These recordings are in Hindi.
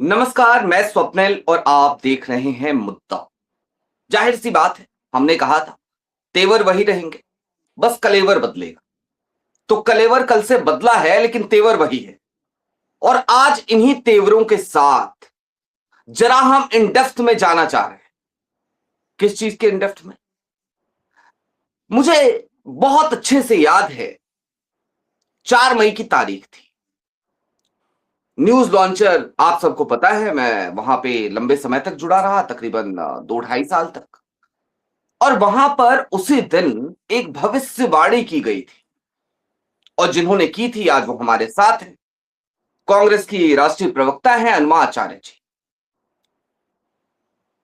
नमस्कार, मैं स्वप्निल और आप देख रहे हैं मुद्दा। जाहिर सी बात है, हमने कहा था तेवर वही रहेंगे, बस कलेवर बदलेगा। तो कलेवर कल से बदला है लेकिन तेवर वही है। और आज इन्हीं तेवरों के साथ जरा हम इन डेप्थ में जाना चाह रहे हैं। किस चीज के इन डेप्थ में? मुझे बहुत अच्छे से याद है, 4 मई की तारीख थी। न्यूज लॉन्चर आप सबको पता है, मैं वहां पे लंबे समय तक जुड़ा रहा, तकरीबन 2 ढाई साल तक। और वहां पर उसी दिन एक भविष्यवाणी की गई थी, और जिन्होंने की थी आज वो हमारे साथ हैं। कांग्रेस की राष्ट्रीय प्रवक्ता हैं अनुमा आचार्य जी।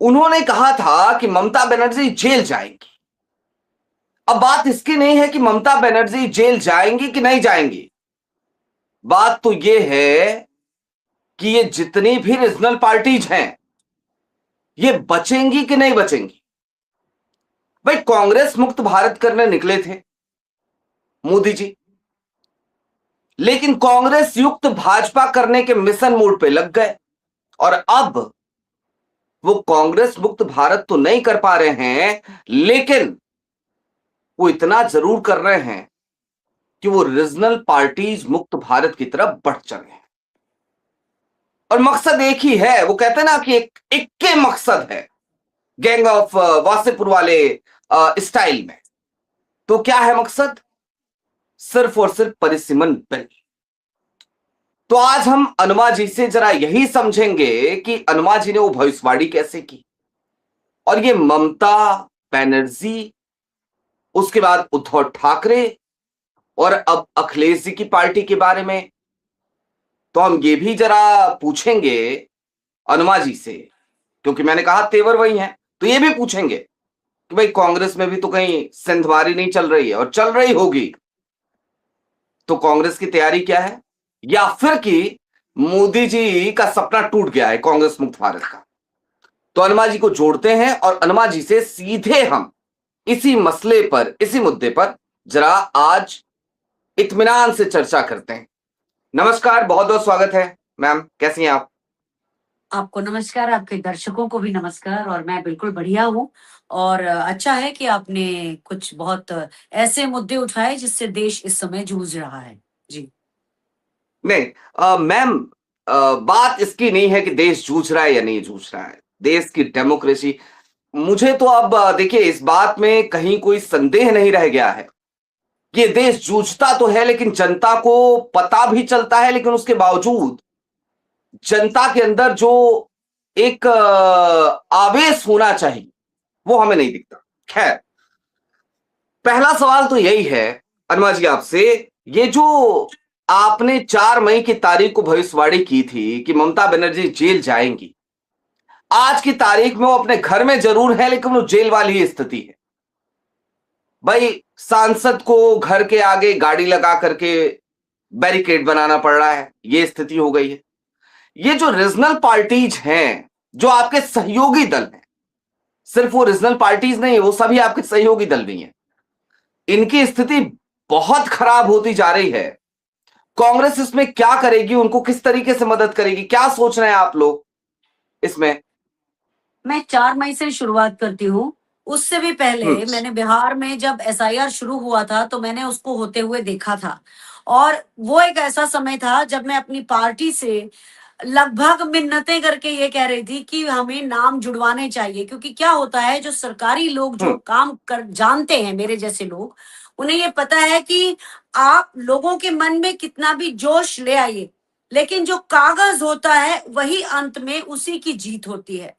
उन्होंने कहा था कि ममता बनर्जी जेल जाएंगी। अब बात इसकी नहीं है कि ममता बनर्जी जेल जाएंगी कि नहीं जाएंगी, बात तो ये है कि ये जितनी भी रीजनल पार्टीज हैं ये बचेंगी कि नहीं बचेंगी। भाई, कांग्रेस मुक्त भारत करने निकले थे मोदी जी, लेकिन कांग्रेस युक्त भाजपा करने के मिशन मोड पे लग गए। और अब वो कांग्रेस मुक्त भारत तो नहीं कर पा रहे हैं, लेकिन वो इतना जरूर कर रहे हैं कि वो रीजनल पार्टीज मुक्त भारत की तरफ बढ़ चले हैं। और मकसद एक ही है, वो कहते हैं ना कि एक के मकसद है, गैंग ऑफ वासेपुर वाले स्टाइल में। तो क्या है मकसद? सिर्फ और सिर्फ परिसीमन बिल। तो आज हम अनुमा जी से जरा यही समझेंगे कि अनुमा जी ने वो भविष्यवाणी कैसे की, और ये ममता बनर्जी, उसके बाद उद्धव ठाकरे, और अब अखिलेश जी की पार्टी के बारे में। तो हम ये भी जरा पूछेंगे अनुमा जी से, क्योंकि मैंने कहा तेवर वही है, तो ये भी पूछेंगे कि भाई कांग्रेस में भी तो कहीं सिंधवारी नहीं चल रही है, और चल रही होगी तो कांग्रेस की तैयारी क्या है, या फिर कि मोदी जी का सपना टूट गया है कांग्रेस मुक्त भारत का। तो अनुमा जी को जोड़ते हैं और अनुमा जी से सीधे हम इसी मसले पर, इसी मुद्दे पर जरा आज इत्मीनान से चर्चा करते हैं। नमस्कार, बहुत बहुत स्वागत है मैम, कैसी हैं आप? आपको नमस्कार, आपके दर्शकों को भी नमस्कार और मैं बिल्कुल बढ़िया हूँ। और अच्छा है कि आपने कुछ बहुत ऐसे मुद्दे उठाए जिससे देश इस समय जूझ रहा है। जी। नहीं, मैम, बात इसकी नहीं है कि देश जूझ रहा है या नहीं जूझ रहा है, देश की डेमोक्रेसी। मुझे तो अब देखिए, इस बात में कहीं कोई संदेह नहीं रह गया है। ये देश जूझता तो है, लेकिन जनता को पता भी चलता है, लेकिन उसके बावजूद जनता के अंदर जो एक आवेश होना चाहिए वो हमें नहीं दिखता। खैर, पहला सवाल तो यही है अनुमा जी आपसे, ये जो आपने 4 मई की तारीख को भविष्यवाणी की थी कि ममता बनर्जी जेल जाएंगी, आज की तारीख में वो अपने घर में जरूर है लेकिन वो जेल वाली ही स्थिति है। भाई, सांसद को घर के आगे गाड़ी लगा करके बैरिकेड बनाना पड़ रहा है, ये स्थिति हो गई है। ये जो रीजनल पार्टीज हैं, जो आपके सहयोगी दल हैं, सिर्फ वो रीजनल पार्टीज नहीं है, वो सभी आपके सहयोगी दल भी हैं, इनकी स्थिति बहुत खराब होती जा रही है। कांग्रेस इसमें क्या करेगी, उनको किस तरीके से मदद करेगी, क्या सोच रहे हैं आप लोग इसमें? मैं 4 मई से शुरुआत करती हूँ। उससे भी हम्म। पहले मैंने बिहार में जब एसआईआर शुरू हुआ था, तो मैंने उसको होते हुए देखा था। और वो एक ऐसा समय था जब मैं अपनी पार्टी से लगभग मिन्नतें करके ये कह रही थी कि हमें नाम जुड़वाने चाहिए, क्योंकि क्या होता है, जो सरकारी लोग जो हम्म। काम कर जानते हैं, मेरे जैसे लोग, उन्हें ये पता है कि आप लोगों के मन में कितना भी जोश ले आइए, लेकिन जो कागज होता है वही अंत में उसी की जीत होती है।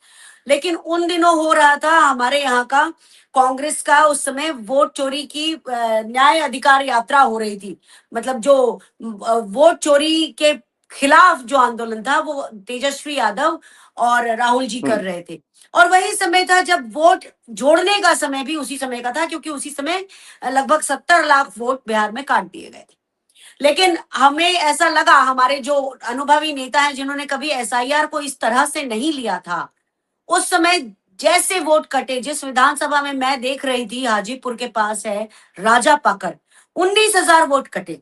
लेकिन उन दिनों हो रहा था हमारे यहाँ का कांग्रेस का, उस समय वोट चोरी की न्याय अधिकार यात्रा हो रही थी। मतलब जो वोट चोरी के खिलाफ जो आंदोलन था वो तेजस्वी यादव और राहुल जी कर हम्म। रहे थे। और वही समय था जब वोट जोड़ने का समय भी उसी समय का था, क्योंकि उसी समय लगभग 70 लाख वोट बिहार में काट दिए गए थे। लेकिन हमें ऐसा लगा, हमारे जो अनुभवी नेता हैं जिन्होंने कभी एसआईआर को इस तरह से नहीं लिया था, उस समय जैसे वोट कटे, जिस विधानसभा में मैं देख रही थी, हाजीपुर के पास है राजा पाकर, 19,000 वोट कटे।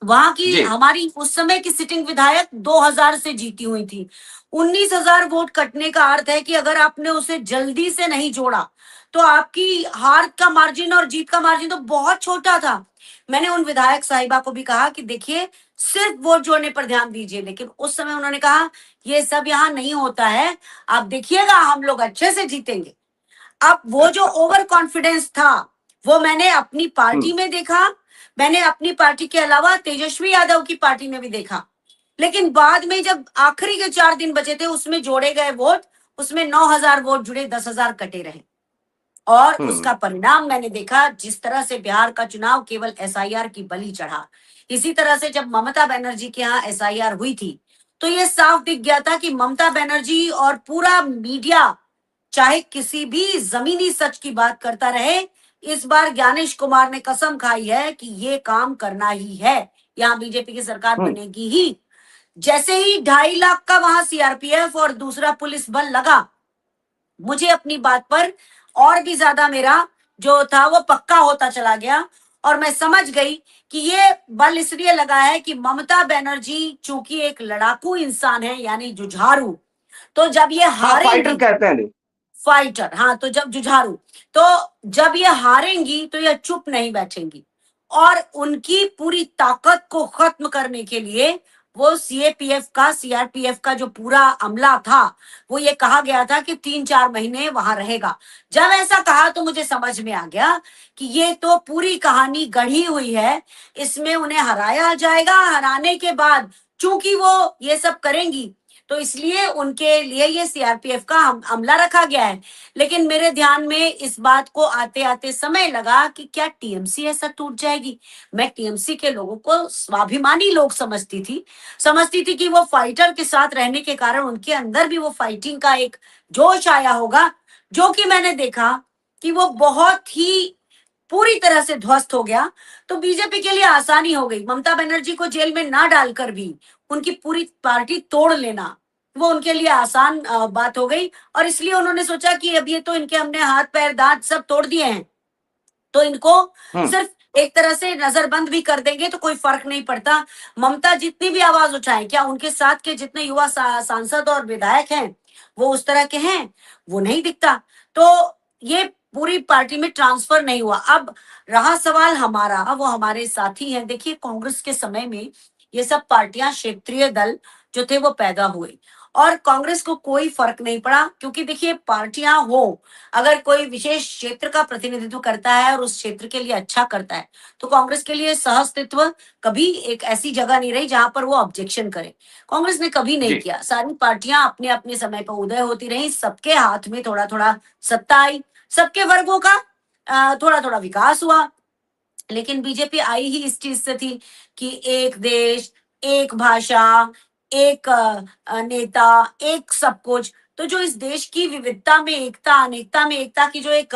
वहां की जी। हमारी उस समय की सिटिंग विधायक 2000 से जीती हुई थी। 19,000 वोट कटने का अर्थ है कि अगर आपने उसे जल्दी से नहीं जोड़ा तो आपकी हार का मार्जिन और जीत का मार्जिन तो बहुत छोटा था। मैंने उन विधायक साहिबा को भी कहा कि देखिए सिर्फ वोट जोड़ने पर ध्यान दीजिए, लेकिन उस समय उन्होंने कहा ये सब यहाँ नहीं होता है, आप देखिएगा हम लोग अच्छे से जीतेंगे। अब वो जो ओवर कॉन्फिडेंस था वो मैंने अपनी पार्टी हम्म। में देखा, मैंने अपनी पार्टी के अलावा तेजस्वी यादव की पार्टी में भी देखा। लेकिन बाद में जब आखिरी के 4 दिन बचे थे उसमें जोड़े गए वोट, उसमें 9,000 वोट जुड़े, 10,000 कटे रहे। और हम्म। उसका परिणाम मैंने देखा, जिस तरह से बिहार का चुनाव केवल एसआईआर की बलि चढ़ा। इसी तरह से जब ममता बनर्जी के यहाँ एसआईआर हुई थी तो ये साफ दिख गया था कि ममता बनर्जी और पूरा मीडिया चाहे किसी भी जमीनी सच की बात करता रहे, इस बार ज्ञानेश कुमार ने कसम खाई है कि ये काम करना ही है, यहाँ बीजेपी की सरकार हम्म। बनेगी ही। जैसे ही 2.5 लाख का वहां सीआरपीएफ और दूसरा पुलिस बल लगा, मुझे अपनी बात पर और भी ज्यादा मेरा जो था वो पक्का होता चला गया और मैं समझ गई कि ये बल इसलिए लगा है कि ममता बनर्जी चूंकि एक लड़ाकू इंसान है यानी जुझारू, तो जब ये हाँ, फाइटर हारेंगी, कहते हैं नहीं। फाइटर, हाँ, तो जब जुझारू, तो जब ये हारेंगी तो ये चुप नहीं बैठेंगी और उनकी पूरी ताकत को खत्म करने के लिए वो सीएपीएफ का सीआरपीएफ का जो पूरा अमला था वो ये कहा गया था कि 3-4 महीने वहां रहेगा। जब ऐसा कहा तो मुझे समझ में आ गया कि ये तो पूरी कहानी गढ़ी हुई है, इसमें उन्हें हराया जाएगा, हराने के बाद चूंकि वो ये सब करेंगी तो इसलिए उनके लिए ये सीआरपीएफ का अमला रखा गया है। लेकिन मेरे ध्यान में इस बात को आते आते समय लगा कि क्या टीएमसी ऐसा टूट जाएगी। मैं टीएमसी के लोगों को स्वाभिमानी लोग समझती थी कि वो फाइटर के साथ रहने के कारण उनके अंदर भी वो फाइटिंग का एक जोश आया होगा, जो कि मैंने देखा कि वो बहुत ही पूरी तरह से ध्वस्त हो गया। तो बीजेपी के लिए आसानी हो गई, ममता बनर्जी को जेल में ना डालकर भी उनकी पूरी पार्टी तोड़ लेना वो उनके लिए आसान बात हो गई। और इसलिए उन्होंने सोचा कि अब ये तो इनके हमने हाथ पैर दांत सब तोड़ दिए हैं, तो इनको हम्म। सिर्फ एक तरह से नजरबंद भी कर देंगे तो कोई फर्क नहीं पड़ता। ममता जितनी भी आवाज उठाए, क्या उनके साथ के जितने युवा सांसद और विधायक हैं वो उस तरह के हैं? वो नहीं दिखता। तो ये पूरी पार्टी में ट्रांसफर नहीं हुआ। अब रहा सवाल हमारा, वो हमारे साथी हैं। देखिए कांग्रेस के समय में ये सब पार्टियां, क्षेत्रीय दल जो थे वो पैदा हुए और कांग्रेस को कोई फर्क नहीं पड़ा, क्योंकि देखिए पार्टियां हो, अगर कोई विशेष क्षेत्र का प्रतिनिधित्व करता है और उस क्षेत्र के लिए अच्छा करता है तो कांग्रेस के लिए सहअस्तित्व कभी एक ऐसी जगह नहीं रही जहां पर वो ऑब्जेक्शन करे। कांग्रेस ने कभी नहीं जी। किया, सारी पार्टियां अपने अपने समय पर उदय होती रही, सबके हाथ में थोड़ा थोड़ा सत्ता आई, सबके वर्गों का थोड़ा थोड़ा विकास हुआ। लेकिन बीजेपी आई ही इस चीज से थी कि एक देश, एक भाषा, एक नेता, एक सब कुछ। तो जो इस देश की विविधता में एकता, अनेकता में एकता की जो एक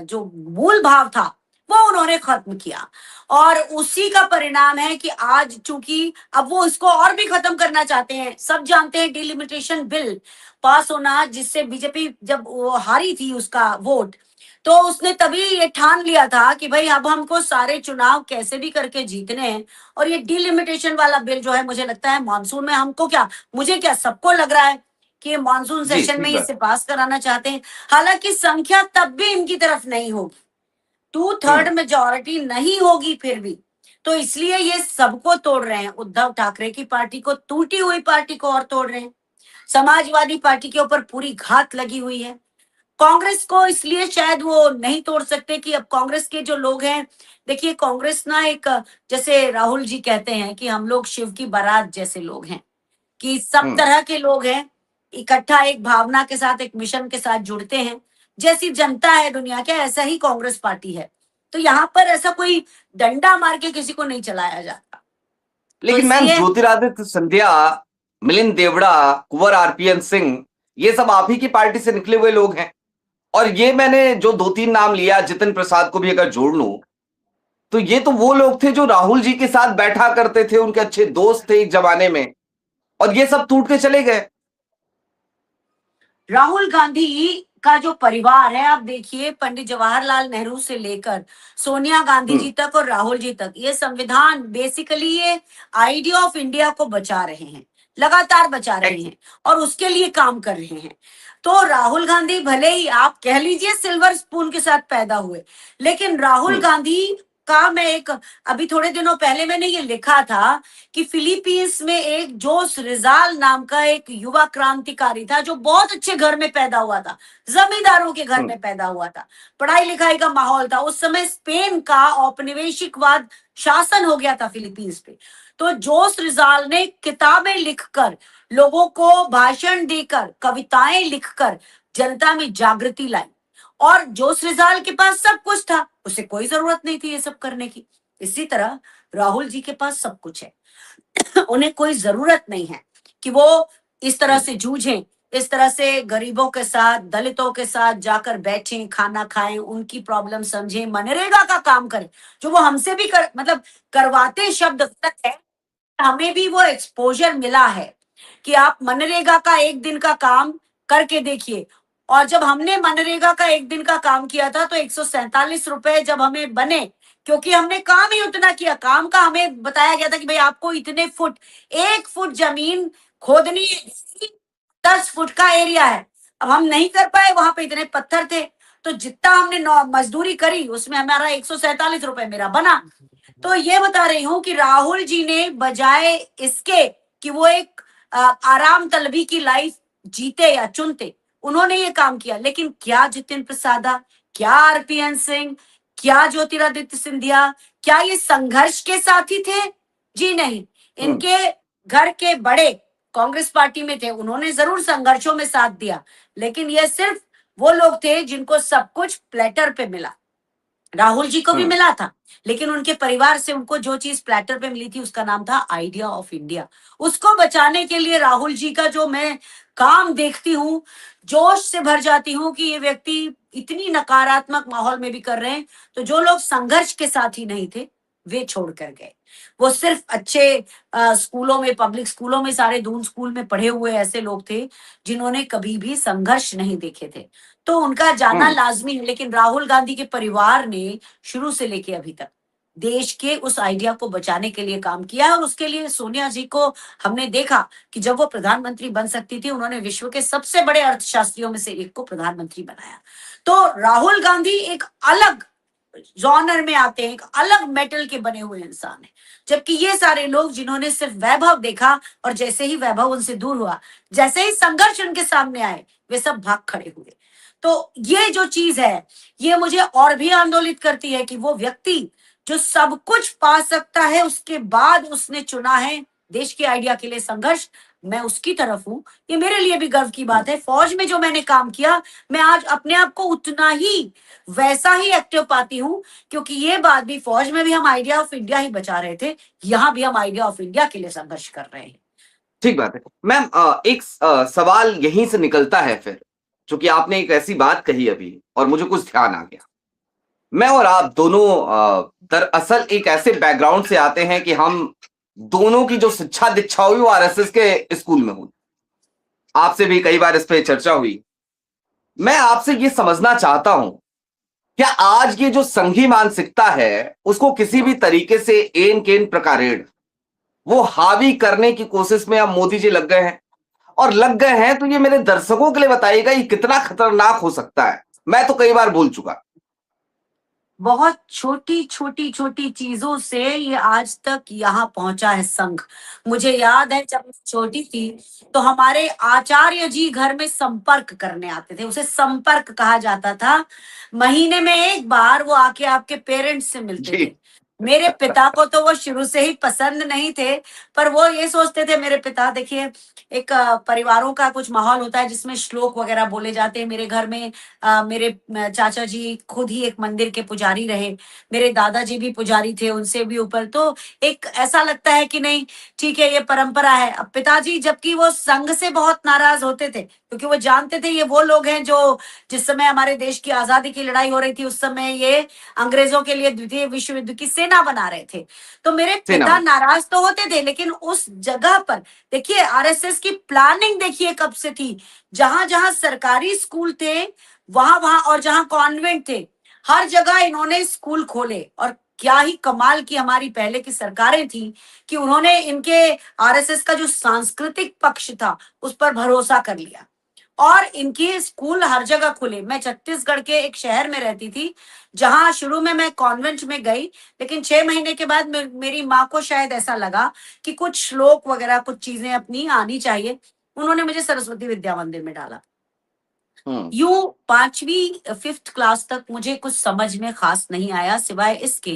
जो मूल भाव था वो उन्होंने खत्म किया। और उसी का परिणाम है कि आज चूंकि अब वो इसको और भी खत्म करना चाहते हैं। सब जानते हैं डिलिमिटेशन बिल पास होना, जिससे बीजेपी जब वो हारी थी उसका वोट, तो उसने तभी ये ठान लिया था कि भाई अब हमको सारे चुनाव कैसे भी करके जीतने हैं। और ये डिलिमिटेशन वाला बिल जो है, मुझे लगता है मानसून में हमको क्या, मुझे क्या, सबको लग रहा है कि मानसून जी, सेशन में ठीक बात। इसे पास कराना चाहते हैं। हालांकि संख्या तब भी इनकी तरफ नहीं होगी, 2/3 हम्म। मेजॉरिटी नहीं होगी फिर भी। तो इसलिए ये सबको तोड़ रहे हैं, उद्धव ठाकरे की पार्टी को, टूटी हुई पार्टी को और तोड़ रहे हैं, समाजवादी पार्टी के ऊपर पूरी घात लगी हुई है। कांग्रेस को इसलिए शायद वो नहीं तोड़ सकते कि अब कांग्रेस के जो लोग हैं, देखिए कांग्रेस ना एक, जैसे राहुल जी कहते हैं कि हम लोग शिव की बारात जैसे लोग हैं, कि सब हम्म। तरह के लोग हैं, इकट्ठा एक भावना के साथ, एक मिशन के साथ जुड़ते हैं। जैसी जनता है दुनिया के, ऐसा ही कांग्रेस पार्टी है। तो यहाँ पर ऐसा कोई डंडा मार के किसी को नहीं चलाया जाता। तो लेकिन मैम, इसलिए ज्योतिरादित्य सिंधिया, मिलिंद देवड़ा, कुंवर आरपीएन सिंह, ये सब आप ही की पार्टी से निकले हुए लोग हैं। और ये मैंने जो 2-3 नाम लिया, जितिन प्रसाद को भी अगर जोड़ लूं, तो ये तो वो लोग थे जो राहुल जी के साथ बैठा करते थे, उनके अच्छे दोस्त थे एक जमाने में, और ये सब टूट के चले गए। राहुल गांधी का जो परिवार है, आप देखिए पंडित जवाहरलाल नेहरू से लेकर सोनिया गांधी जी तक और राहुल जी तक, ये संविधान बेसिकली ये आइडिया ऑफ इंडिया को बचा रहे हैं, लगातार बचा रहे हैं और उसके लिए काम कर रहे हैं। तो राहुल गांधी भले ही आप कह लीजिए सिल्वर स्पून के साथ पैदा हुए, लेकिन राहुल गांधी का मैं एक, अभी थोड़े दिनों पहले मैंने ये लिखा था कि फिलीपींस में एक जोस रिजाल नाम का एक युवा क्रांतिकारी था जो बहुत अच्छे घर में पैदा हुआ था, जमींदारों के घर में पैदा हुआ था, पढ़ाई लिखाई का माहौल था। उस समय स्पेन का औपनिवेशिकवाद शासन हो गया था फिलीपींस पे। तो जोस रिजाल ने किताबें लिखकर, लोगों को भाषण देकर, कविताएं लिखकर जनता में जागृति लाई। और जोस रिजाल के पास सब कुछ था, उसे कोई जरूरत नहीं थी ये सब करने की। इसी तरह राहुल जी के पास सब कुछ है, उन्हें कोई जरूरत नहीं है कि वो इस तरह से जूझें, इस तरह से गरीबों के साथ, दलितों के साथ जाकर बैठें, खाना खाएं, उनकी प्रॉब्लम समझें, मनरेगा का काम करें, जो वो हमसे भी मतलब करवाते शब्द गलत है, हमें भी वो एक्सपोजर मिला है कि आप मनरेगा का एक दिन का काम करके देखिए। और जब हमने मनरेगा का एक दिन का काम किया था तो 147 रुपए जब हमें बने, क्योंकि हमने काम ही उतना किया, काम का हमें बताया गया था कि भाई आपको इतने फुट, 1 फुट जमीन खोदनी है, 10 फुट का एरिया है। अब हम नहीं कर पाए, वहां पे इतने पत्थर थे, तो जितना हमने मजदूरी करी उसमें हमारा 147 रुपए मेरा बना। तो ये बता रही हूँ कि राहुल जी ने बजाय इसके कि वो एक आराम तलबी की लाइफ जीते या चुनते, उन्होंने ये काम किया। लेकिन क्या जितिन प्रसादा, क्या आरपीएन सिंह, क्या ज्योतिरादित्य सिंधिया, क्या ये संघर्ष के साथी थे? जी नहीं। इनके घर के बड़े कांग्रेस पार्टी में थे, उन्होंने जरूर संघर्षों में साथ दिया, लेकिन ये सिर्फ वो लोग थे जिनको सब कुछ प्लेटर पे मिला। राहुल जी को भी मिला था, लेकिन उनके परिवार से उनको जो चीज प्लेटर पे मिली थी उसका नाम था आइडिया ऑफ इंडिया। उसको बचाने के लिए राहुल जी का जो मैं काम देखती हूँ, जोश से भर जाती हूँ कि ये व्यक्ति इतनी नकारात्मक माहौल में भी कर रहे हैं। तो जो लोग संघर्ष के साथ ही नहीं थे वे छोड़ कर गए। वो सिर्फ अच्छे स्कूलों में, पब्लिक स्कूलों में, सारे दून स्कूल में पढ़े हुए ऐसे लोग थे जिन्होंने कभी भी संघर्ष नहीं देखे थे, तो उनका जाना लाजमी है। लेकिन राहुल गांधी के परिवार ने शुरू से लेके अभी तक देश के उस आइडिया को बचाने के लिए काम किया है। और उसके लिए सोनिया जी को हमने देखा कि जब वो प्रधानमंत्री बन सकती थी, उन्होंने विश्व के सबसे बड़े अर्थशास्त्रियों में से एक को प्रधानमंत्री बनाया। तो राहुल गांधी एक अलग जॉनर में आते हैं, एक अलग मेटल के बने हुए इंसान है, जबकि ये सारे लोग जिन्होंने सिर्फ वैभव देखा और जैसे ही वैभव उनसे दूर हुआ, जैसे ही संघर्ष उनके सामने आए, वे सब भाग खड़े हुए। तो ये जो चीज है, ये मुझे और भी आंदोलित करती है कि वो व्यक्ति जो सब कुछ पा सकता है, उसके बाद उसने चुना है देश के आइडिया के लिए संघर्ष। मैं उसकी तरफ हूं, ये मेरे लिए भी गर्व की बात है। फौज में जो मैंने काम किया, मैं आज अपने आप को उतना ही, वैसा ही एक्टिव पाती हूँ, क्योंकि ये बात भी, फौज में भी हम आइडिया ऑफ इंडिया ही बचा रहे थे, यहाँ भी हम आइडिया ऑफ इंडिया के लिए संघर्ष कर रहे हैं। ठीक बात है मैम। एक सवाल यहीं से निकलता है फिर, चूंकि आपने एक ऐसी बात कही अभी और मुझे कुछ ध्यान आ गया। मैं और आप दोनों दरअसल एक ऐसे बैकग्राउंड से आते हैं कि हम दोनों की जो शिक्षा दीक्षा हुई वो आरएसएस के स्कूल में हुई। आपसे भी कई बार इस पे चर्चा हुई। मैं आपसे ये समझना चाहता हूं, क्या आज की जो संघी मानसिकता है उसको किसी भी तरीके से एन केन प्रकारेण वो हावी करने की कोशिश में अब मोदी जी लग गए हैं? और लग गए हैं तो ये मेरे दर्शकों के लिए बताइएगा ये कितना खतरनाक हो सकता है। मैं तो कई बार बोल चुका। बहुत छोटी छोटी छोटी चीजों से ये आज तक यहाँ पहुंचा है संघ। मुझे याद है जब मैं छोटी थी तो हमारे आचार्य जी घर में संपर्क करने आते थे, उसे संपर्क कहा जाता था। महीने में एक बार वो आके आपके पेरेंट्स से मिलते जी। थे। मेरे पिता को तो वो शुरू से ही पसंद नहीं थे, पर वो ये सोचते थे, मेरे पिता देखिए, एक परिवारों का कुछ माहौल होता है जिसमें श्लोक वगैरह बोले जाते हैं। मेरे घर में मेरे चाचा जी खुद ही एक मंदिर के पुजारी रहे, मेरे दादाजी भी पुजारी थे, उनसे भी ऊपर। तो एक ऐसा लगता है कि नहीं ठीक है, ये परंपरा है। अब पिताजी जबकि वो संघ से बहुत नाराज होते थे, क्योंकि वो जानते थे ये वो लोग हैं जो, जिस समय हमारे देश की आजादी की लड़ाई हो रही थी उस समय ये अंग्रेजों के लिए द्वितीय विश्व युद्ध की सेना सेना बना रहे थे। तो मेरे सेना पिता में। नाराज तो होते थे, लेकिन उस जगह पर देखिए आरएसएस की प्लानिंग देखिए कब से थी। जहां जहां सरकारी स्कूल थे वहां वहां, और जहां कॉन्वेंट थे, हर जगह इन्होंने स्कूल खोले। और क्या ही कमाल की हमारी पहले की सरकारें थी कि उन्होंने इनके आरएसएस का जो सांस्कृतिक पक्ष था उस पर भरोसा कर लिया और इनके स्कूल हर जगह खुले। मैं छत्तीसगढ़ के एक शहर में रहती थी जहां शुरू में मैं कॉन्वेंट में गई, लेकिन 6 महीने के बाद मेरी माँ को शायद ऐसा लगा कि कुछ श्लोक वगैरह कुछ चीजें अपनी आनी चाहिए, उन्होंने मुझे सरस्वती विद्या मंदिर में डाला। हम्म। यूं 5वीं 5th क्लास तक मुझे कुछ समझ में खास नहीं आया, सिवाय इसके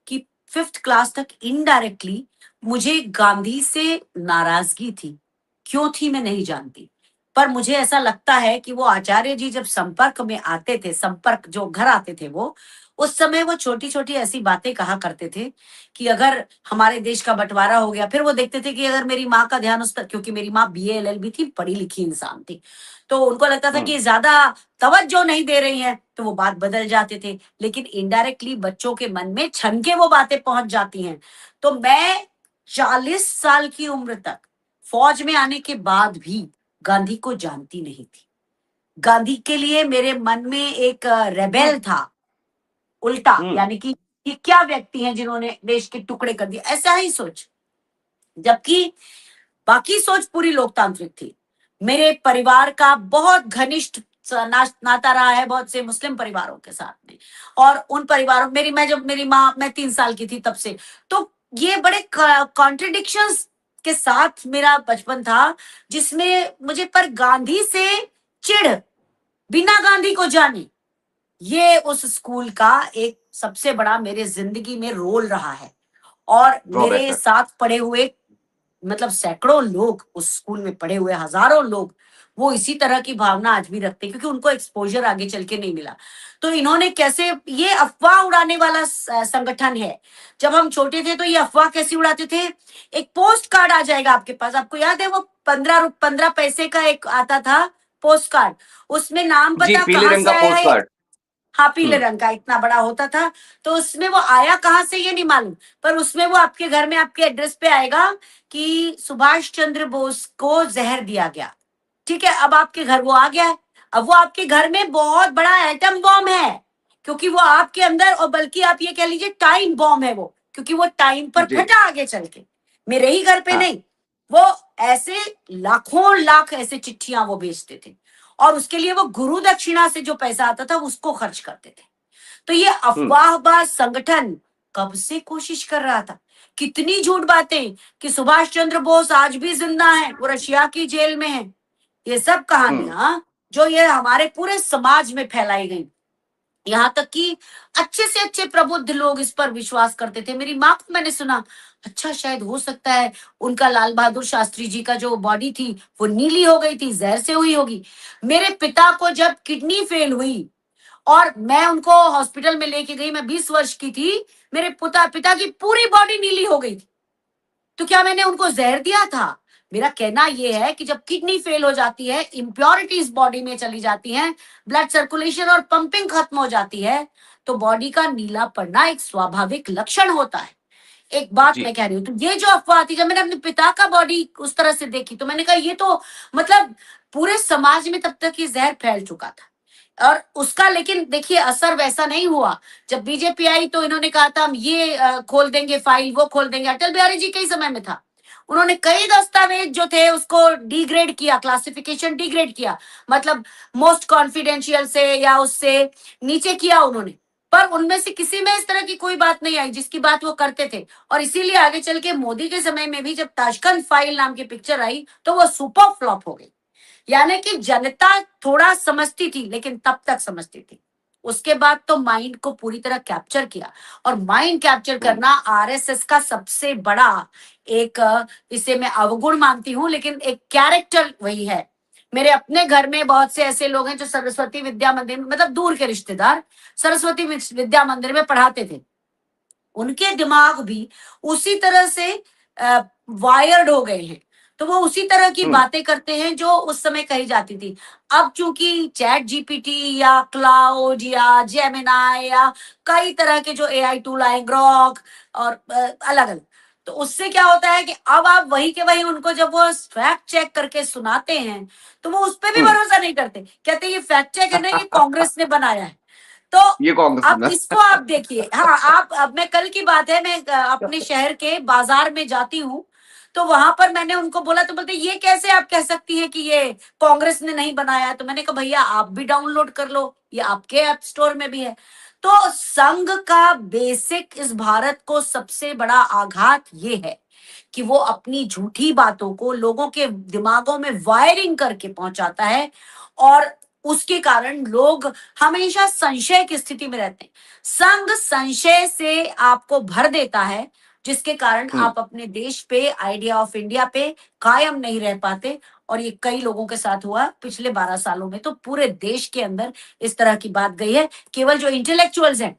कि 5th क्लास तक इनडायरेक्टली मुझे गांधी से नाराजगी थी। क्यों थी मैं नहीं जानती, पर मुझे ऐसा लगता है कि वो आचार्य जी जब संपर्क में आते थे, संपर्क जो घर आते थे वो, उस समय वो छोटी छोटी ऐसी बातें कहा करते थे कि अगर हमारे देश का बंटवारा हो गया, फिर वो देखते थे कि अगर मेरी माँ का ध्यान उस पर, क्योंकि मेरी माँ बीए एलएलबी थी, पढ़ी लिखी इंसान थी, तो उनको लगता था कि हम्म। ये ज्यादा तवज्जो नहीं दे रही हैं, तो वो बात बदल जाते थे। लेकिन इनडायरेक्टली बच्चों के मन में छन के वो बातें पहुंच जाती हैं। तो मैं 40 साल की उम्र तक फौज में आने के बाद भी गांधी को जानती नहीं थी। गांधी के लिए मेरे मन में एक रेबेल था, उल्टा, हम्म। यानी कि ये क्या व्यक्ति हैं जिन्होंने देश के टुकड़े कर दिए, ऐसा ही सोच। जबकि बाकी सोच पूरी लोकतांत्रिक थी। मेरे परिवार का बहुत घनिष्ठ नाता रहा है बहुत से मुस्लिम परिवारों के साथ में, और उन परिवारों मेरी मैं जब मेरी माँ मैं 3 साल की थी तब से, तो ये बड़े कॉन्ट्रडिक्शंस के साथ मेरा बचपन था, जिसमें मुझे पर गांधी से चिढ़ बिना गांधी को जाने, ये उस स्कूल का एक सबसे बड़ा मेरे जिंदगी में रोल रहा है। और ड्रॉबैक मेरे है। साथ पढ़े हुए मतलब सैकड़ों लोग, उस स्कूल में पढ़े हुए हजारों लोग, वो इसी तरह की भावना आज भी रखते हैं, क्योंकि उनको एक्सपोजर आगे चल के नहीं मिला। तो इन्होंने कैसे, ये अफवाह उड़ाने वाला संगठन है। जब हम छोटे थे तो ये अफवाह कैसे उड़ाते थे, एक पोस्ट कार्ड आ जाएगा आपके पास, आपको याद है वो 15 पैसे का एक आता था पोस्ट कार्ड, उसमें नाम जी, पता पीले कहाँ रंग से का आया पोस्ट है। कार्ड। हाँ, पीले हम्म। रंग का इतना बड़ा होता था। तो उसमें वो आया कहाँ से ये नहीं मालूम, पर उसमें वो आपके घर में आपके एड्रेस पे आएगा कि सुभाष चंद्र बोस को जहर दिया गया। ठीक है, अब आपके घर वो आ गया है। अब वो आपके घर में बहुत बड़ा एटम बॉम्ब है, क्योंकि वो आपके अंदर, और बल्कि आप ये कह लीजिए टाइम बॉम्ब है वो, क्योंकि वो टाइम पर जी। फटा आगे चल के, मेरे ही घर पे हाँ। नहीं। वो ऐसे लाखों लाख ऐसे चिट्ठियां वो भेजते थे, और उसके लिए वो गुरु दक्षिणा से जो पैसा आता था उसको खर्च करते थे। तो ये हम्म। अफवाहबाज संगठन कब से कोशिश कर रहा था, कितनी झूठ बातें कि सुभाष चंद्र बोस आज भी जिंदा हैं, वो रशिया की जेल में हैं। ये सब हम्म। कहानियां जो ये हमारे पूरे समाज में फैलाई गई, यहाँ तक कि अच्छे से अच्छे प्रबुद्ध लोग इस पर विश्वास करते थे। मेरी माँ को मैंने सुना, अच्छा शायद हो सकता है उनका लाल बहादुर शास्त्री जी का जो बॉडी थी वो नीली हो गई थी, जहर से हुई होगी। मेरे पिता को जब किडनी फेल हुई और मैं उनको हॉस्पिटल में लेके गई, मैं 20 वर्ष की थी, मेरे पिता की पूरी बॉडी नीली हो गई थी। तो क्या मैंने उनको जहर दिया था? मेरा कहना यह है कि जब किडनी फेल हो जाती है, इम्प्योरिटीज बॉडी में चली जाती हैं, ब्लड सर्कुलेशन और पंपिंग खत्म हो जाती है, तो बॉडी का नीला पड़ना एक स्वाभाविक लक्षण होता है। एक बात जी। मैं कह रही हूँ, तो ये जो अफवाह थी, जब मैंने अपने पिता का बॉडी उस तरह से देखी तो मैंने कहा ये तो मतलब पूरे समाज में तब तक ये जहर फैल चुका था। और उसका लेकिन देखिए असर वैसा नहीं हुआ। जब बीजेपी आई तो इन्होंने कहा था हम ये खोल देंगे फाइल, वो खोल देंगे। अटल बिहारी जी के ही समय में था, उन्होंने कई दस्तावेज जो थे उसको डिग्रेड किया, क्लासिफिकेशन डिग्रेड किया, मतलब मोस्ट कॉन्फिडेंशियल से या उससे नीचे किया उन्होंने। पर उनमें से किसी में इस तरह की कोई बात नहीं आई जिसकी बात वो करते थे। और इसीलिए आगे चल के मोदी के समय में भी जब ताशकंद फाइल नाम की पिक्चर आई तो वो सुपर फ्लॉप हो गई। यानी कि जनता थोड़ा समझती थी, लेकिन तब तक समझती थी। उसके बाद तो माइंड को पूरी तरह कैप्चर किया, और माइंड कैप्चर हम्म। करना आरएसएस का सबसे बड़ा एक इसे मैं अवगुण मानती हूँ, लेकिन एक कैरेक्टर वही है। मेरे अपने घर में बहुत से ऐसे लोग हैं जो सरस्वती विद्या मंदिर में, मतलब दूर के रिश्तेदार, सरस्वती विद्या मंदिर में पढ़ाते थे। उनके दिमाग भी उसी तरह से वायर्ड हो गए हैं। तो वो उसी तरह की हम्म। बातें करते हैं जो उस समय कही जाती थी। अब चूंकि चैट जीपीटी या क्लाउड या जेमिनाई या कई तरह के जो एआई टूल आए, ग्रॉक और अलग अलग, तो उससे क्या होता है कि अब आप वही के वही उनको जब वो फैक्ट चेक करके सुनाते हैं तो वो उस पर भी हम्म। भरोसा नहीं करते, कहते ये फैक्ट चेक है ना, ये कांग्रेस ने बनाया है। तो ये कांग्रेस अब में इसको आप देखिए, हाँ आप, अब मैं कल की बात है, मैं अपने शहर के बाजार में जाती हूँ, तो वहां पर मैंने उनको बोला, तो बोलते ये कैसे आप कह सकती हैं कि ये कांग्रेस ने नहीं बनाया है? तो मैंने कहा भैया आप भी डाउनलोड कर लो, ये आपके ऐप स्टोर में भी है। तो संघ का बेसिक इस भारत को सबसे बड़ा आघात ये है कि वो अपनी झूठी बातों को लोगों के दिमागों में वायरिंग करके पहुंचाता है, और उसके कारण लोग हमेशा संशय की स्थिति में रहते हैं। संघ संशय से आपको भर देता है, जिसके कारण हम्म। आप अपने देश पे, आइडिया ऑफ इंडिया पे कायम नहीं रह पाते। और ये कई लोगों के साथ हुआ पिछले 12 सालों में, तो पूरे देश के अंदर इस तरह की बात गई है। केवल जो इंटेलेक्चुअल्स हैं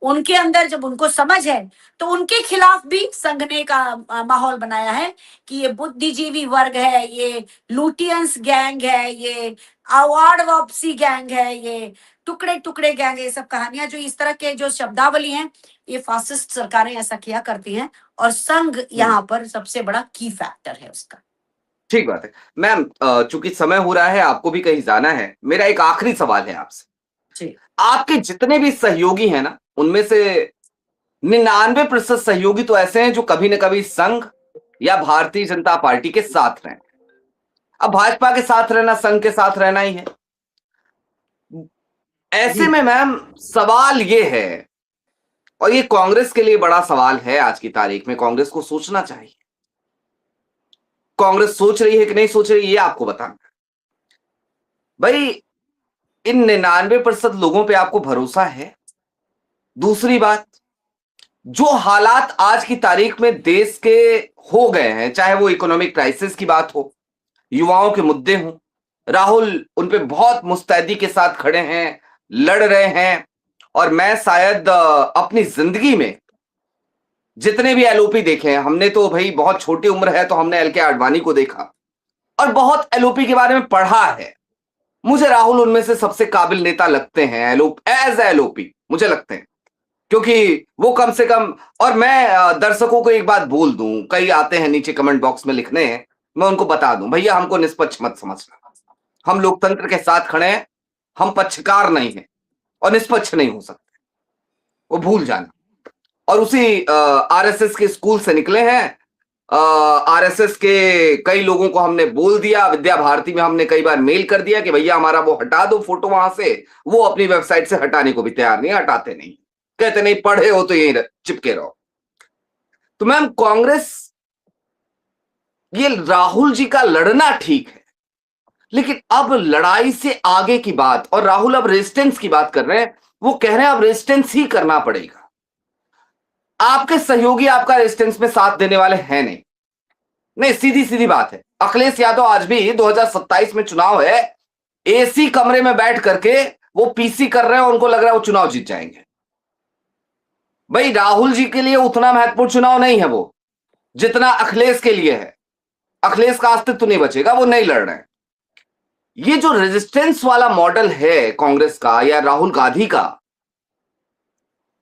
उनके अंदर जब उनको समझ है, तो उनके खिलाफ भी संघ ने का माहौल बनाया है कि ये बुद्धिजीवी वर्ग है, ये लूटियंस गैंग है, ये अवार्ड वापसी गैंग है, ये टुकड़े टुकड़े गैंग है। ये सब कहानियां, जो इस तरह के जो शब्दावली हैं, ये फासिस्ट सरकारें ऐसा किया करती हैं, और संघ हम्म। यहाँ पर सबसे बड़ा की फैक्टर है उसका। ठीक बात है मैम। चूंकि समय हो रहा है, आपको भी कहीं जाना है, मेरा एक आखिरी सवाल है आपसे। जी। आपके जितने भी सहयोगी हैं ना, उनमें से 99% सहयोगी तो ऐसे हैं जो कभी न कभी संघ या भारतीय जनता पार्टी के साथ रहे। अब भाजपा के साथ रहना संघ के साथ रहना ही है। ऐसे जी। में मैम सवाल ये है, और ये कांग्रेस के लिए बड़ा सवाल है आज की तारीख में, कांग्रेस को सोचना चाहिए। कांग्रेस सोच रही है कि नहीं सोच रही, ये आपको बताना है। भाई, इन 99% लोगों पे आपको भरोसा है? दूसरी बात, जो हालात आज की तारीख में देश के हो गए हैं, चाहे वो इकोनॉमिक क्राइसिस की बात हो, युवाओं के मुद्दे हों, राहुल उन पे बहुत मुस्तैदी के साथ खड़े हैं, लड़ रहे हैं। और मैं शायद अपनी जिंदगी में जितने भी एलओपी देखे हैं, हमने तो भाई बहुत छोटी उम्र है तो हमने एल के आडवाणी को देखा और बहुत एलओपी के बारे में पढ़ा है। मुझे राहुल उनमें से सबसे काबिल नेता लगते हैं, एज एलओपी मुझे लगते हैं, क्योंकि वो कम से कम। और मैं दर्शकों को एक बात बोल दूं, कई आते हैं नीचे कमेंट बॉक्स में लिखने, मैं उनको बता दूं, भैया हमको निष्पक्ष मत समझना, हम लोकतंत्र के साथ खड़े हैं, हम पक्षकार नहीं हैं और निष्पक्ष नहीं हो सकते, वो भूल जाना। और उसी आरएसएस के स्कूल से निकले हैं। आरएसएस के कई लोगों को हमने बोल दिया, विद्या भारती में हमने कई बार मेल कर दिया कि भैया हमारा वो हटा दो फोटो वहां से, वो अपनी वेबसाइट से हटाने को भी तैयार नहीं, हटाते नहीं, कहते नहीं पढ़े हो तो यहीं चिपके रहो। तो मैम, कांग्रेस, ये राहुल जी का लड़ना ठीक है, लेकिन अब लड़ाई से आगे की बात, और राहुल अब रेजिस्टेंस की बात कर रहे हैं, वो कह रहे हैं अब रेजिस्टेंस ही करना पड़ेगा। आपके सहयोगी आपका रेजिस्टेंस में साथ देने वाले हैं नहीं। नहीं, सीधी सीधी बात है, अखिलेश यादव आज भी 2027 में चुनाव है, एसी कमरे में बैठ करके वो पीसी कर रहे हैं, उनको लग रहा है वो चुनाव जीत जाएंगे। भाई, राहुल जी के लिए उतना महत्वपूर्ण चुनाव नहीं है वो, जितना अखिलेश के लिए है। अखिलेश का अस्तित्व नहीं बचेगा, वो नहीं लड़ रहे हैं। ये जो रेजिस्टेंस वाला मॉडल है कांग्रेस का या राहुल गांधी का,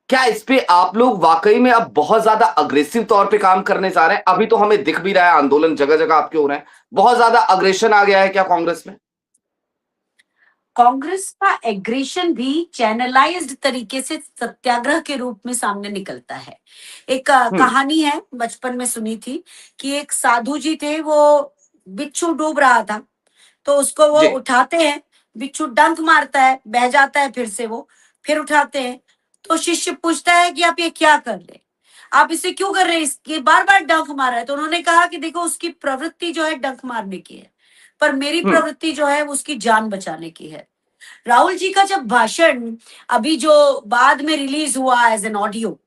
क्या इस पे आप लोग वाकई में अब बहुत ज्यादा अग्रेसिव तौर पे काम करने जा रहे हैं? अभी तो हमें दिख भी रहा है, आंदोलन जगह जगह आपके हो रहे हैं, बहुत ज्यादा अग्रेशन आ गया है क्या कांग्रेस में? कांग्रेस का एग्रेशन भी चैनलाइज्ड तरीके से सत्याग्रह के रूप में सामने निकलता है। एक हम्म। कहानी है, बचपन में सुनी थी कि एक साधु जी थे, वो बिच्छू डूब रहा था, तो उसको वो जी। उठाते हैं, बिच्छू डंक मारता है, बह जाता है, फिर से वो फिर उठाते हैं। तो शिष्य पूछता है कि आप ये क्या कर रहे हैं, आप इसे क्यों कर रहे हैं, इसके बार बार डंक मार रहा है। तो उन्होंने कहा कि देखो, उसकी प्रवृत्ति जो है डंक मारने की है, पर मेरी हम्म। प्रवृत्ति जो है वो उसकी जान बचाने की है। राहुल जी का जब भाषण अभी जो बाद में रिलीज हुआ एज एन ऑडियो,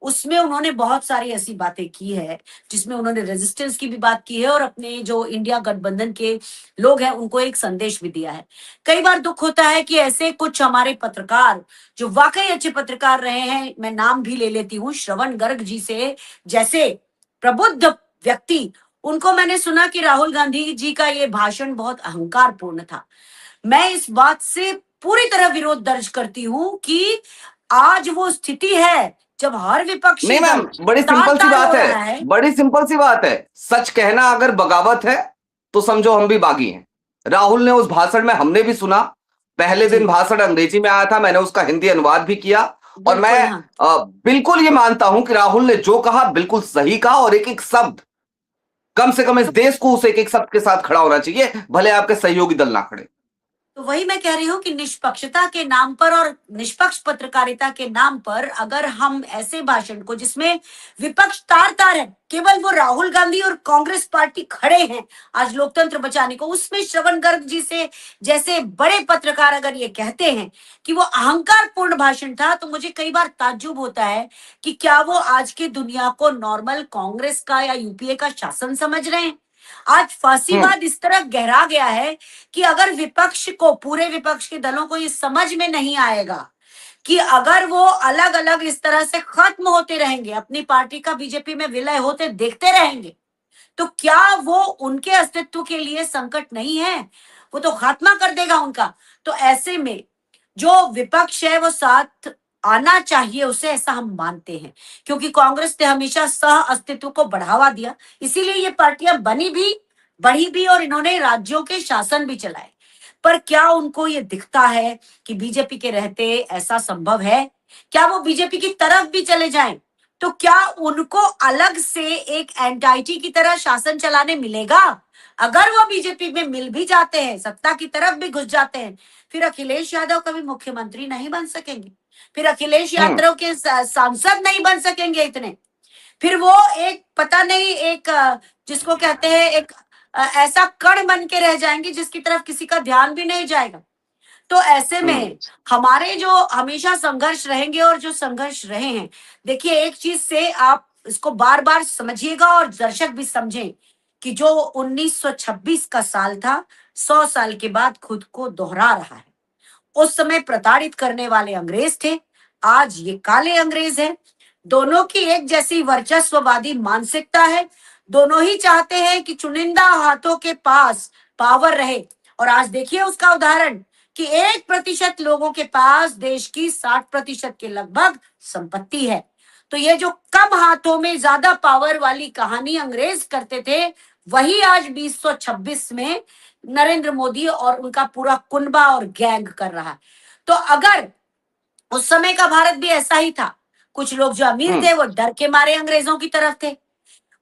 उसमें उन्होंने बहुत सारी ऐसी बातें की है, जिसमें उन्होंने रेजिस्टेंस की भी बात की है और अपने जो इंडिया गठबंधन के लोग हैं उनको एक संदेश भी दिया है। कई बार दुख होता है कि ऐसे कुछ हमारे पत्रकार जो वाकई अच्छे पत्रकार रहे हैं, मैं नाम भी ले लेती हूँ, श्रवण गर्ग जी से जैसे प्रबुद्ध व्यक्ति, उनको मैंने सुना कि राहुल गांधी जी का ये भाषण बहुत अहंकारपूर्ण था। मैं इस बात से पूरी तरह विरोध दर्ज करती हूँ कि आज वो स्थिति है जब हर विपक्षी नहीं मैम, दल बड़ी सिंपल सी तार-तार हो बात रहा है, है। बड़ी सिंपल सी बात है। सच कहना अगर बगावत है तो समझो हम भी बागी हैं। राहुल ने उस भाषण में, हमने भी सुना, पहले दिन जी, भाषण अंग्रेजी में आया था, मैंने उसका हिंदी अनुवाद भी किया। और मैं बिल्कुल, हाँ। बिल्कुल ये मानता हूं कि राहुल ने जो कहा बिल्कुल सही कहा, और एक एक शब्द, कम से कम इस देश को उस एक एक शब्द के साथ खड़ा होना चाहिए, भले आपके सहयोगी दल ना खड़े। तो वही मैं कह रही हूँ कि निष्पक्षता के नाम पर और निष्पक्ष पत्रकारिता के नाम पर अगर हम ऐसे भाषण को, जिसमें विपक्ष तार-तार है, केवल वो राहुल गांधी और कांग्रेस पार्टी खड़े हैं आज लोकतंत्र बचाने को, उसमें श्रवण गर्ग जी से जैसे बड़े पत्रकार अगर ये कहते हैं कि वो अहंकारपूर्ण भाषण था, तो मुझे कई बार ताज्जुब होता है कि क्या वो आज की दुनिया को नॉर्मल कांग्रेस का या यूपीए का शासन समझ रहे हैं? आज हम्म। फासीवाद इस तरह गहरा गया है कि अगर विपक्ष को, पूरे विपक्ष के दलों को ये समझ में नहीं आएगा कि अगर वो अलग अलग इस तरह से खत्म होते रहेंगे, अपनी पार्टी का बीजेपी में विलय होते देखते रहेंगे, तो क्या वो उनके अस्तित्व के लिए संकट नहीं है? वो तो खात्मा कर देगा उनका। तो ऐसे में जो विपक्ष है वो साथ आना चाहिए उसे, ऐसा हम मानते हैं, क्योंकि कांग्रेस ने हमेशा सह अस्तित्व को बढ़ावा दिया, इसीलिए ये पार्टियां बनी भी, बढ़ी भी, और इन्होंने राज्यों के शासन भी चलाए। पर क्या उनको ये दिखता है कि बीजेपी के रहते ऐसा संभव है? क्या वो बीजेपी की तरफ भी चले जाएं तो क्या उनको अलग से एक एंटाइटी की तरह शासन चलाने मिलेगा? अगर वो बीजेपी में मिल भी जाते हैं, सत्ता की तरफ भी घुस जाते हैं, फिर अखिलेश यादव कभी मुख्यमंत्री नहीं बन सकेंगे, फिर अखिलेश हम्म। यादव के सांसद नहीं बन सकेंगे इतने, फिर वो एक पता नहीं एक जिसको कहते हैं एक ऐसा कण बन के रह जाएंगे जिसकी तरफ किसी का ध्यान भी नहीं जाएगा। तो ऐसे हम्म। में हमारे जो हमेशा संघर्ष रहेंगे और जो संघर्ष रहे हैं, देखिए एक चीज से आप इसको बार बार समझिएगा और दर्शक भी समझें कि जो 1926 का साल था, 100 साल के बाद खुद को दोहरा रहा है। उस समय प्रताड़ित करने वाले अंग्रेज थे, आज ये काले अंग्रेज हैं। दोनों की एक जैसी वर्चस्ववादी मानसिकता है। दोनों ही चाहते हैं कि चुनिंदा हाथों के पास पावर रहे, और आज देखिए उसका उदाहरण कि 1% लोगों के पास देश की 60% के लगभग संपत्ति है। तो ये जो कम हाथों में ज्यादा पावर वाली कहानी अंग्रेज करते थे, वही आज 2026 में नरेंद्र मोदी और उनका पूरा कुनबा और गैंग कर रहा है। तो अगर उस समय का भारत भी ऐसा ही था, कुछ लोग जो अमीर हम्म। थे वो डर के मारे अंग्रेजों की तरफ थे,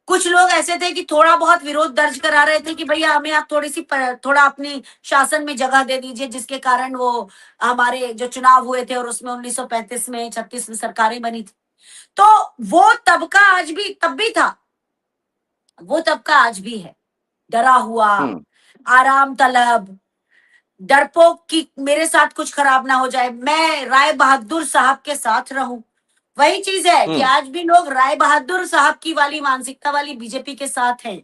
कुछ लोग ऐसे थे कि थोड़ा बहुत विरोध दर्ज करा रहे थे कि भैया हमें आप थोड़ा अपनी शासन में जगह दे दीजिए, जिसके कारण वो हमारे जो चुनाव हुए थे और उसमें 1935 में 36 में सरकारें बनी थी। तो वो तबका आज भी, तब भी था, वो तबका आज भी है, डरा हुआ, हम्म। आराम तलब, डरपोक कि मेरे साथ कुछ खराब ना हो जाए, मैं राय बहादुर साहब के साथ रहूं। वही चीज है कि हम्म। आज भी लोग राय बहादुर साहब की वाली मानसिकता वाली बीजेपी के साथ हैं।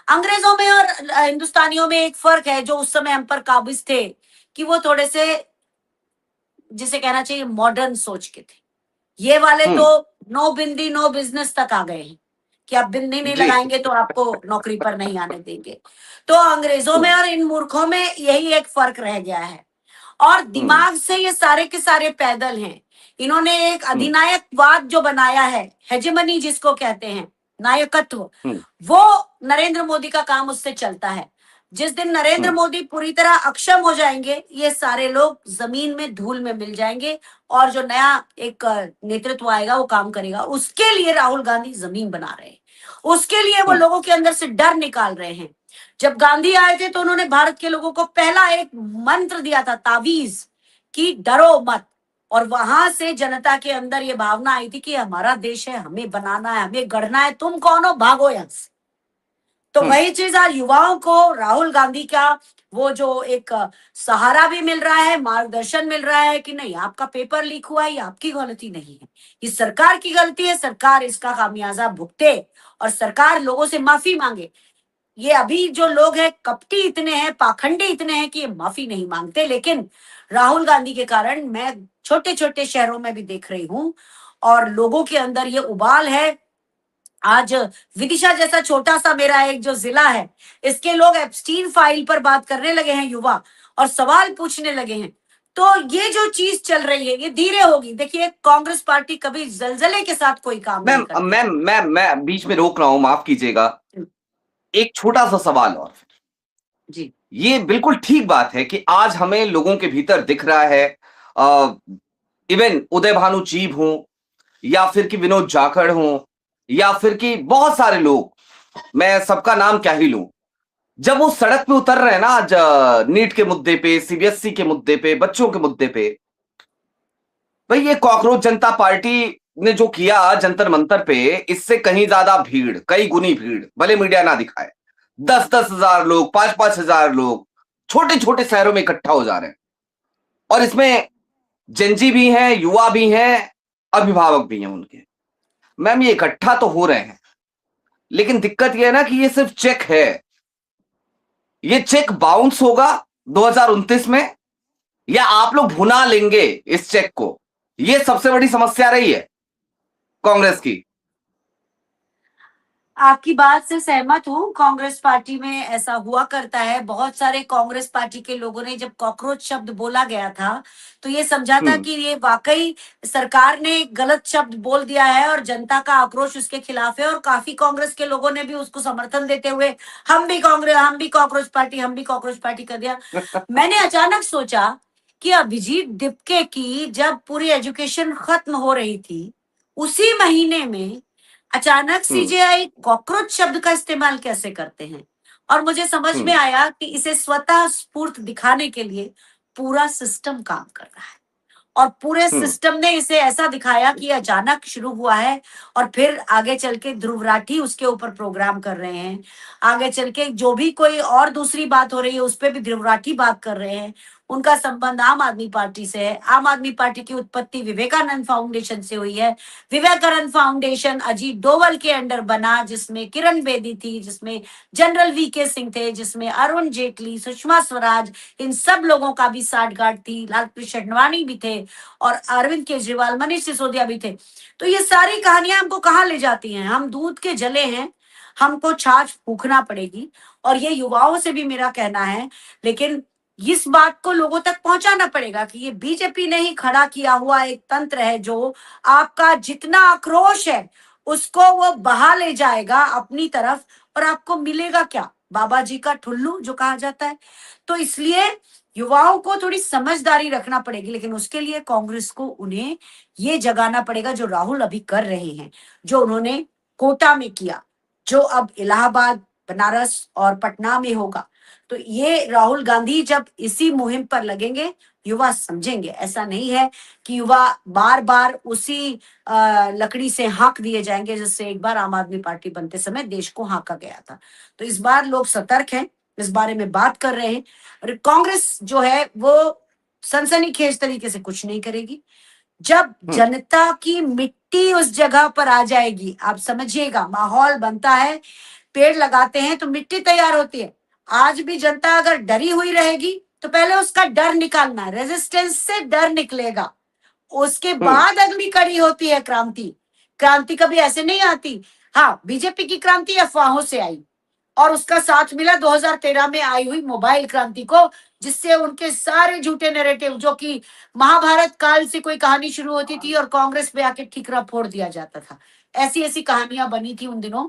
अंग्रेजों में और हिंदुस्तानियों में एक फर्क है, जो उस समय हम पर काबिज थे, कि वो थोड़े से, जिसे कहना चाहिए, मॉडर्न सोच के थे। ये वाले तो हम्म। नो बिंदी नो बिजनेस तक आ गए हैं कि आप बिंदी नहीं जी। लगाएंगे तो आपको नौकरी पर नहीं आने देंगे। तो अंग्रेजों में हम्म। और इन मूर्खों में यही एक फर्क रह गया है। और हम्म। दिमाग से ये सारे के सारे पैदल हैं। इन्होंने एक हम्म। अधिनायकवाद जो बनाया है, हेजेमनी जिसको कहते हैं, नायकत्व, हम्म। वो नरेंद्र मोदी का काम उससे चलता है। जिस दिन नरेंद्र हम्म। मोदी पूरी तरह अक्षम हो जाएंगे, ये सारे लोग जमीन में धूल में मिल जाएंगे, और जो नया एक नेतृत्व आएगा वो काम करेगा। उसके लिए राहुल गांधी जमीन बना रहे हैं, उसके लिए वो हम्म। लोगों के अंदर से डर निकाल रहे हैं। जब गांधी आए थे तो उन्होंने भारत के लोगों को पहला एक मंत्र दिया था, तावीज, कि डरो मत। और वहां से जनता के अंदर ये भावना आई थी कि हमारा देश है, हमें बनाना है, हमें गढ़ना है, तुम कौन हो, भागो यहां से। तो हम्म। वही चीज आज युवाओं को राहुल गांधी का वो जो एक सहारा भी मिल रहा है, मार्गदर्शन मिल रहा है कि नहीं, आपका पेपर लीक हुआ है, ये आपकी गलती नहीं है, ये सरकार की गलती है, सरकार इसका खामियाजा भुगते और सरकार लोगों से माफी मांगे। ये अभी जो लोग हैं कपटी इतने हैं, पाखंडी इतने हैं कि ये माफी नहीं मांगते, लेकिन राहुल गांधी के कारण मैं छोटे छोटे शहरों में भी देख रही हूं और लोगों के अंदर ये उबाल है आज विदिशा जैसा छोटा सा मेरा एक जो जिला है, इसके लोग एप्स्टीन फाइल पर बात करने लगे हैं युवा, और सवाल पूछने लगे हैं। तो ये जो चीज चल रही है ये धीरे होगी। देखिए, कांग्रेस पार्टी कभी जलजले के साथ कोई काम नहीं मैम करती। मैम मैम मैं बीच में रोक रहा हूं, माफ कीजिएगा। एक छोटा सा सवाल और। जी। ये बिल्कुल ठीक बात है कि आज हमें लोगों के भीतर दिख रहा है, इवन उदय भानु चीब हो, या फिर कि विनोद जाखड़ हो, या फिर कि बहुत सारे लोग, मैं सबका नाम क्या ही लूं, जब वो सड़क पे उतर रहे हैं ना आज, नीट के मुद्दे पे, सीबीएसई के मुद्दे पे, बच्चों के मुद्दे पे, भाई ये कॉकरोच जनता पार्टी ने जो किया जंतर मंतर पे, इससे कहीं ज्यादा भीड़, कई गुनी भीड़, भले मीडिया ना दिखाए, 10-10 हजार लोग, 5-5 हजार लोग छोटे छोटे शहरों में इकट्ठा हो जा रहे हैं। और इसमें जेंजी भी हैं, युवा भी हैं, अभिभावक भी हैं उनके। मैम ये इकट्ठा तो हो रहे हैं, लेकिन दिक्कत यह है ना कि ये सिर्फ चेक है। ये चेक बाउंस होगा 2029 में, या आप लोग भुना लेंगे इस चेक को? ये सबसे बड़ी समस्या रही है कांग्रेस की। आपकी बात से सहमत हूँ। कांग्रेस पार्टी में ऐसा हुआ करता है। बहुत सारे कांग्रेस पार्टी के लोगों ने जब कॉकरोच शब्द बोला गया था तो ये समझा था कि ये वाकई सरकार ने गलत शब्द बोल दिया है और जनता का आक्रोश उसके खिलाफ है, और काफी कांग्रेस के लोगों ने भी उसको समर्थन देते हुए हम भी कांग्रेस, हम भी कॉकरोच पार्टी, हम भी कॉकरोच पार्टी कर दिया। मैंने अचानक सोचा कि अभिजीत दिपके की जब पूरी एजुकेशन खत्म हो रही थी, उसी महीने में अचानक सीजेआई कॉकरोच शब्द का इस्तेमाल कैसे करते हैं। और मुझे समझ में आया कि इसे स्वतः स्फूर्त दिखाने के लिए पूरा सिस्टम काम कर रहा है, और पूरे सिस्टम ने इसे ऐसा दिखाया कि अचानक शुरू हुआ है, और फिर आगे चल के ध्रुव राठी उसके ऊपर प्रोग्राम कर रहे हैं। आगे चल के जो भी कोई और दूसरी बात हो रही है उस पर भी ध्रुव राठी बात कर रहे हैं। उनका संबंध आम आदमी पार्टी से है। आम आदमी पार्टी की उत्पत्ति विवेकानंद फाउंडेशन से हुई है। विवेकानंद फाउंडेशन अजीत डोवल के अंडर बना, जिसमें किरण बेदी थी, जिसमें जनरल वीके सिंह थे, जिसमें अरुण जेटली, सुषमा स्वराज, इन सब लोगों का भी साठगांठ थी। लालकृष्ण अडवाणी भी थे, और अरविंद केजरीवाल, मनीष सिसोदिया भी थे। तो ये सारी कहानियां हमको कहाँ ले जाती हैं? हम दूध के जले हैं, हमको छाछ फूकना पड़ेगी। और ये युवाओं से भी मेरा कहना है, लेकिन इस बात को लोगों तक पहुंचाना पड़ेगा कि ये बीजेपी ने ही खड़ा किया हुआ एक तंत्र है जो आपका जितना आक्रोश है उसको वो बहा ले जाएगा अपनी तरफ, और आपको मिलेगा क्या? बाबा जी का ठुल्लू जो कहा जाता है। तो इसलिए युवाओं को थोड़ी समझदारी रखना पड़ेगी, लेकिन उसके लिए कांग्रेस को उन्हें ये जगाना पड़ेगा जो राहुल अभी कर रहे हैं, जो उन्होंने कोटा में किया, जो अब इलाहाबाद, बनारस और पटना में होगा। तो ये राहुल गांधी जब इसी मुहिम पर लगेंगे, युवा समझेंगे। ऐसा नहीं है कि युवा बार बार उसी लकड़ी से हाँक दिए जाएंगे जिससे एक बार आम आदमी पार्टी बनते समय देश को हाँका गया था। तो इस बार लोग सतर्क हैं, इस बारे में बात कर रहे हैं। और कांग्रेस जो है वो सनसनीखेज तरीके से कुछ नहीं करेगी। जब जनता की मिट्टी उस जगह पर आ जाएगी, आप समझिएगा, माहौल बनता है, पेड़ लगाते हैं तो मिट्टी तैयार होती है। आज भी जनता अगर डरी हुई रहेगी तो पहले उसका डर निकालना है, रेजिस्टेंस से डर निकलेगा, उसके बाद अगली कड़ी होती है क्रांति। क्रांति कभी ऐसे नहीं आती। हाँ, बीजेपी की क्रांति अफवाहों से आई, और उसका साथ मिला 2013 में आई हुई मोबाइल क्रांति को, जिससे उनके सारे झूठे नैरेटिव, जो कि महाभारत काल से कोई कहानी शुरू होती थी और कांग्रेस पे आके ठिकरा फोड़ दिया जाता था, ऐसी ऐसी कहानियां बनी थी उन दिनों।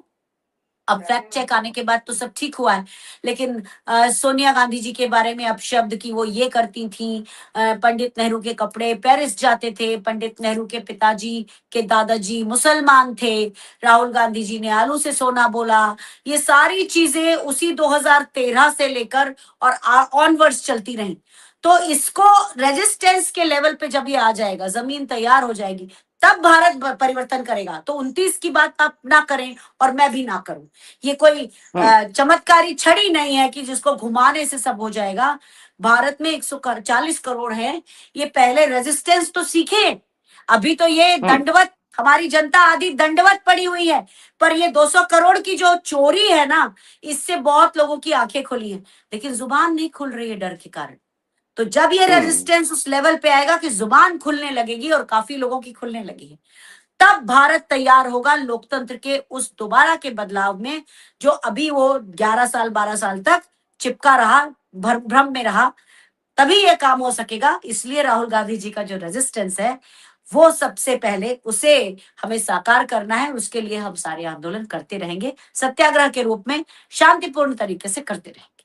अब फैक्ट चेक आने के बाद तो सब ठीक हुआ है, लेकिन सोनिया गांधी जी के बारे में अपशब्द की वो ये करती थी। पंडित नेहरू के कपड़े पेरिस जाते थे, पंडित नेहरू के पिताजी के दादाजी मुसलमान थे, राहुल गांधी जी ने आलू से सोना बोला। ये सारी चीजें उसी 2013 से लेकर और ऑनवर्ड्स चलती रही। तो इसको रेजिस्टेंस के लेवल पे जब ये आ जाएगा, जमीन तैयार हो जाएगी, तब भारत परिवर्तन करेगा। तो 29 की बात आप ना करें और मैं भी ना करूं। ये कोई चमत्कारी छड़ी नहीं है कि जिसको घुमाने से सब हो जाएगा। भारत में 140 करोड़ है, ये पहले रेजिस्टेंस तो सीखे। अभी तो ये दंडवत, हमारी जनता आधी दंडवत पड़ी हुई है, पर ये 200 करोड़ की जो चोरी है ना, इससे बहुत लोगों की आंखें खुली हैं, लेकिन जुबान नहीं खुल रही है डर के कारण। तो जब ये रेजिस्टेंस उस लेवल पे आएगा कि जुबान खुलने लगेगी, और काफी लोगों की खुलने लगी है, तब भारत तैयार होगा लोकतंत्र के उस दोबारा के बदलाव में, जो अभी वो 11 साल 12 साल तक चिपका रहा, भ्रम में रहा। तभी ये काम हो सकेगा। इसलिए राहुल गांधी जी का जो रेजिस्टेंस है, वो सबसे पहले उसे हमें साकार करना है। उसके लिए हम सारे आंदोलन करते रहेंगे, सत्याग्रह के रूप में शांतिपूर्ण तरीके से करते रहेंगे।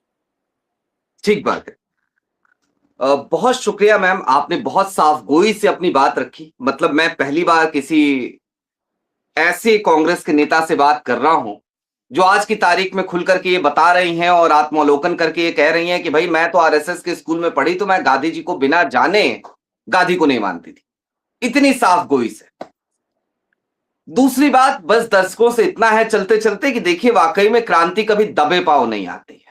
ठीक बात है। बहुत शुक्रिया मैम, आपने बहुत साफ गोई से अपनी बात रखी। मतलब मैं पहली बार किसी ऐसे कांग्रेस के नेता से बात कर रहा हूं जो आज की तारीख में खुल करके ये बता रही हैं और आत्मावलोकन करके ये कह रही हैं कि भाई मैं तो आरएसएस के स्कूल में पढ़ी, तो मैं गांधी जी को बिना जाने गांधी को नहीं मानती थी। इतनी साफ गोई से। दूसरी बात, बस दर्शकों से इतना है चलते चलते कि देखिए, वाकई में क्रांति कभी दबे पांव नहीं आती है।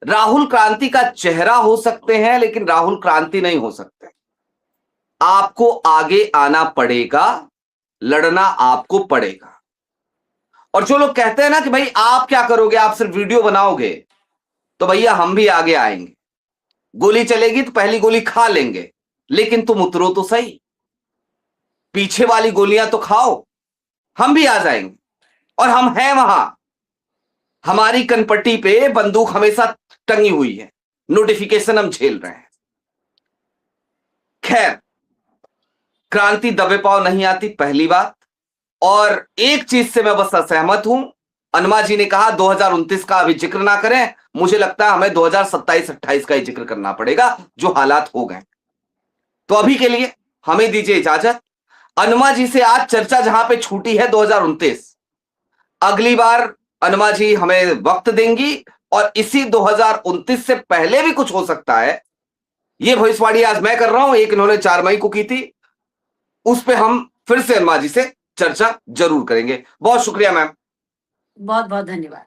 राहुल क्रांति का चेहरा हो सकते हैं, लेकिन राहुल क्रांति नहीं हो सकते। आपको आगे आना पड़ेगा, लड़ना आपको पड़ेगा। और जो लोग कहते हैं ना कि भाई आप क्या करोगे, आप सिर्फ वीडियो बनाओगे, तो भैया हम भी आगे आएंगे। गोली चलेगी तो पहली गोली खा लेंगे, लेकिन तुम उतरो तो सही, पीछे वाली गोलियां तो खाओ। हम भी आ जाएंगे और हम हैं वहां। हमारी कनपट्टी पे बंदूक हमेशा टंगी हुई है, नोटिफिकेशन हम झेल रहे हैं। खैर, क्रांति दबे पांव नहीं आती, पहली बात। और एक चीज से मैं बस असहमत हूं, अनमा जी ने कहा 2029 का अभी जिक्र ना करें। मुझे लगता है हमें 2027-28 का ही जिक्र करना पड़ेगा, जो हालात हो गए। तो अभी के लिए हमें दीजिए इजाजत। अनमा जी से आज चर्चा जहां पे छूटी है 2029, अगली बार अनमा जी हमें वक्त देंगी और इसी 2029 से पहले भी कुछ हो सकता है। ये भविष्यवाणी आज मैं कर रहा हूं, एक इन्होंने 4 मई को की थी। उस पे हम फिर से अनमा जी से चर्चा जरूर करेंगे। बहुत शुक्रिया मैम। बहुत बहुत धन्यवाद।